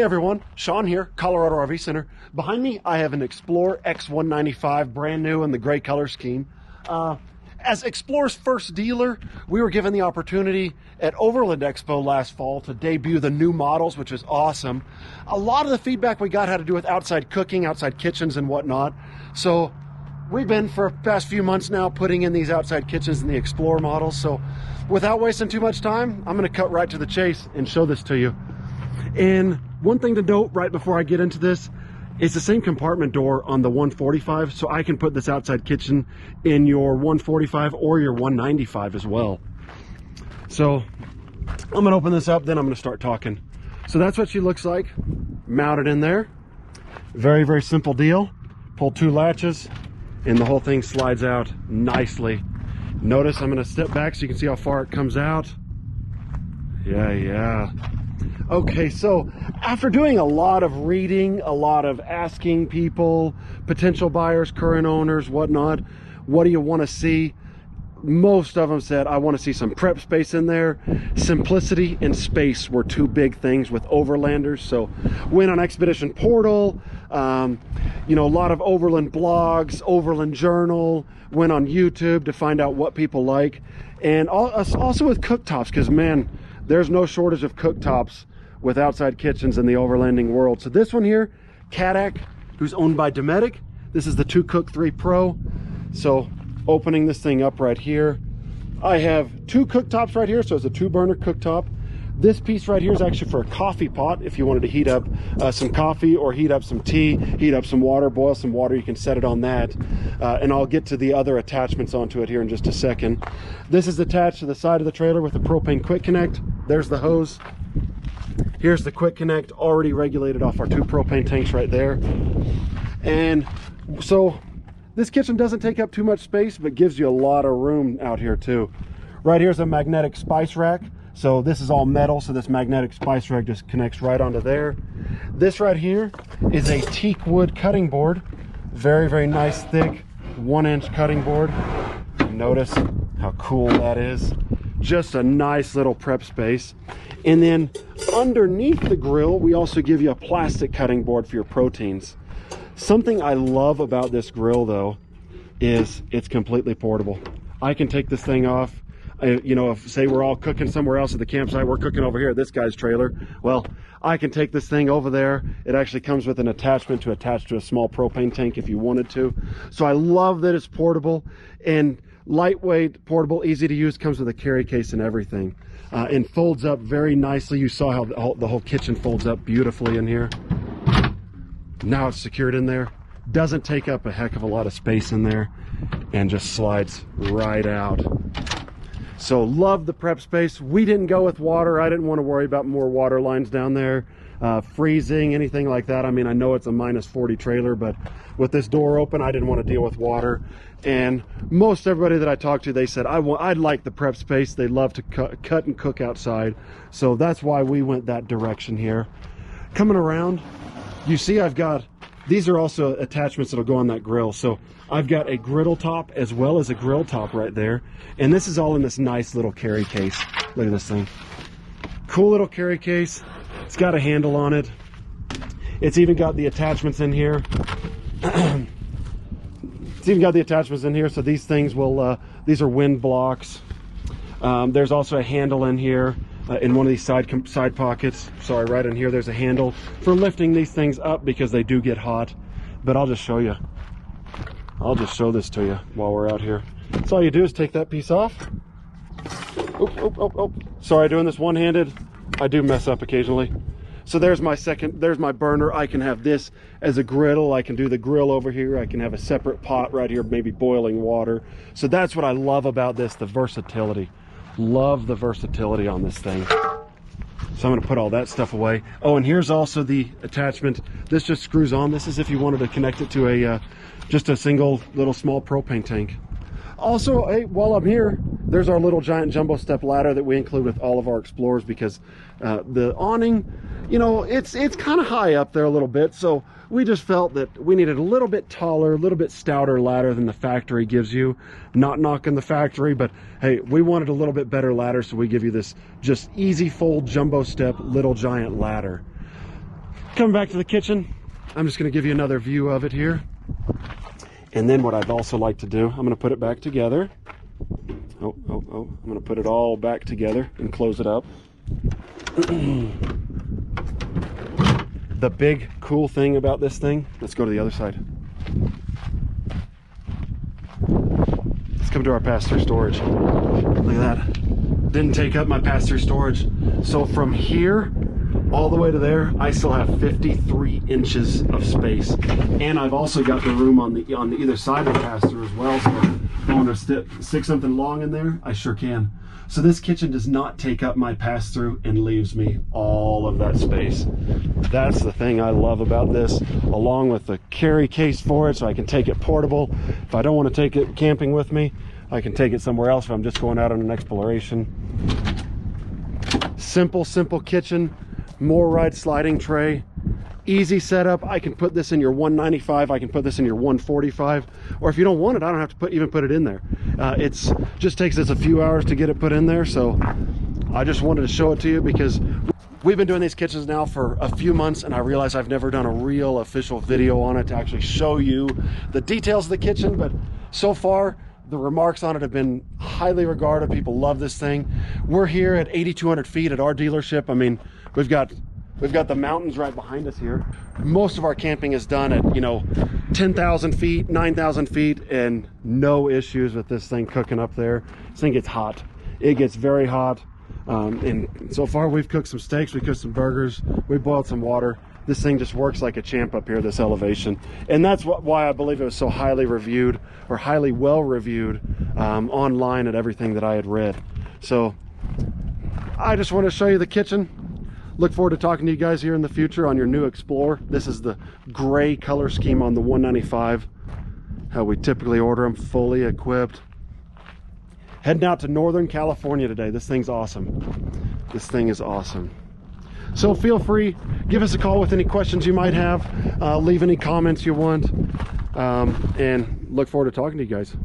Hey everyone, Sean here, Colorado RV Center. Behind me, I have an Xplore X195, brand new in the gray color scheme. As Xplore's first dealer, we were given the opportunity at Overland Expo last fall to debut the new models, which is awesome. A lot of the feedback we got had to do with outside cooking, outside kitchens and whatnot. So we've been for the past few months now putting in these outside kitchens in the Xplore models. So without wasting too much time, I'm gonna cut right to the chase and show this to you. And one thing to note right before I get into this, it's the same compartment door on the 145, so I can put this outside kitchen in your 145 or your 195 as well. So I'm gonna open this up, then I'm gonna start talking. So that's what she looks like, mounted in there. Very, very simple deal. Pull two latches and the whole thing slides out nicely. Notice I'm gonna step back so you can see how far it comes out. Yeah. Okay, so after doing a lot of reading, a lot of asking people, potential buyers, current owners, whatnot, what do you want to see? Most of them said, I want to see some prep space in there. Simplicity and space were two big things with Overlanders. So went on Expedition Portal, you know, a lot of Overland blogs, Overland Journal, went on YouTube to find out what people like. And also with cooktops, because man, there's no shortage of cooktops with outside kitchens in the overlanding world. So this one here, Kadak, who's owned by Dometic. This is the 2Cook 3 Pro. So opening this thing up right here, I have two cooktops right here. So it's a 2-burner cooktop. This piece right here is actually for a coffee pot. If you wanted to heat up some coffee or heat up some tea, heat up some water, boil some water, you can set it on that. And I'll get to the other attachments onto it here in just a second. This is attached to the side of the trailer with a propane quick connect. There's the hose. Here's the quick connect, already regulated off our 2 propane tanks right there. And so this kitchen doesn't take up too much space, but gives you a lot of room out here too. Right here's a magnetic spice rack. So this is all metal, so this magnetic spice rack just connects right onto there. This right here is a teak wood cutting board. Very, very nice, thick 1-inch cutting board. Notice how cool that is. Just a nice little prep space. And then underneath the grill, we also give you a plastic cutting board for your proteins. Something I love about this grill though is it's completely portable. I can take this thing off. You know, if say we're all cooking somewhere else at the campsite, we're cooking over here at this guy's trailer. Well, I can take this thing over there. It actually comes with an attachment to attach to a small propane tank if you wanted to. So I love that it's portable and lightweight, portable, easy to use, comes with a carry case and everything. And folds up very nicely. You saw how the whole kitchen folds up beautifully in here. Now it's secured in there. Doesn't take up a heck of a lot of space in there and just slides right out. So love the prep space. We didn't go with water. I didn't want to worry about more water lines down there, freezing, anything like that. I mean, I know it's a -40 trailer, but with this door open, I didn't want to deal with water. And most everybody that I talked to, they said, I'd like the prep space. They love to cut and cook outside. So that's why we went that direction here. Coming around, you see these are also attachments that'll go on that grill. So I've got a griddle top as well as a grill top right there. And this is all in this nice little carry case. Look at this thing. Cool little carry case. It's got a handle on it. It's even got the attachments in here. It's even got the attachments in here, so these things will, these are wind blocks. There's also a handle in here in one of these side pockets. Sorry, right in here there's a handle for lifting these things up because they do get hot. But I'll just show you. I'll just show this to you while we're out here. So all you do is take that piece off. Oh. Sorry, doing this one-handed. I do mess up occasionally. So there's my burner. I can have this as a griddle. I can do the grill over here. I can have a separate pot right here, maybe boiling water. So that's what I love about this, the versatility. Love the versatility on this thing. So I'm gonna put all that stuff away. Oh, and here's also the attachment. This just screws on. This is if you wanted to connect it to just a single little small propane tank. Also, hey, while I'm here, there's our little giant jumbo step ladder that we include with all of our Explorers because the awning, you know, it's kind of high up there a little bit. So we just felt that we needed a little bit taller, a little bit stouter ladder than the factory gives you. Not knocking the factory, but hey, we wanted a little bit better ladder, so we give you this just easy fold jumbo step little giant ladder. Coming back to the kitchen, I'm just going to give you another view of it here. And then what I'd also like to do, I'm going to put it back together. I'm going to put it all back together and close it up. The big cool thing about this thing, let's go to the other side. Let's come to our pass-through storage. Look at that. Didn't take up my pass-through storage. So from here all the way to there, I still have 53 inches of space. And I've also got the room on the either side of the pass-through as well. So if I want to stick something long in there, I sure can. So this kitchen does not take up my pass-through and leaves me all of that space. That's the thing I love about this, along with the carry case for it, so I can take it portable. If I don't want to take it camping with me, I can take it somewhere else if I'm just going out on an exploration. Simple kitchen, more ride sliding tray. Easy setup. I can put this in your 195, I can put this in your 145, or if you don't want it, I don't have to even put it in there. It's just takes us a few hours to get it put in there, so I just wanted to show it to you because we've been doing these kitchens now for a few months, and I realize I've never done a real official video on it to actually show you the details of the kitchen, but so far the remarks on it have been highly regarded. People love this thing. We're here at 8,200 feet at our dealership. I mean, we've got the mountains right behind us here. Most of our camping is done at, 10,000 feet, 9,000 feet, and no issues with this thing cooking up there. This thing gets hot. It gets very hot. And so far we've cooked some steaks, we cooked some burgers, we boiled some water. This thing just works like a champ up here, this elevation. And that's why I believe it was so highly reviewed, or highly well reviewed online at everything that I had read. So I just want to show you the kitchen. Look forward to talking to you guys here in the future on your new Xplore. This is the gray color scheme on the 195, how we typically order them, fully equipped. Heading out to Northern California today. This thing's awesome. This thing is awesome. So feel free, give us a call with any questions you might have, leave any comments you want, and look forward to talking to you guys.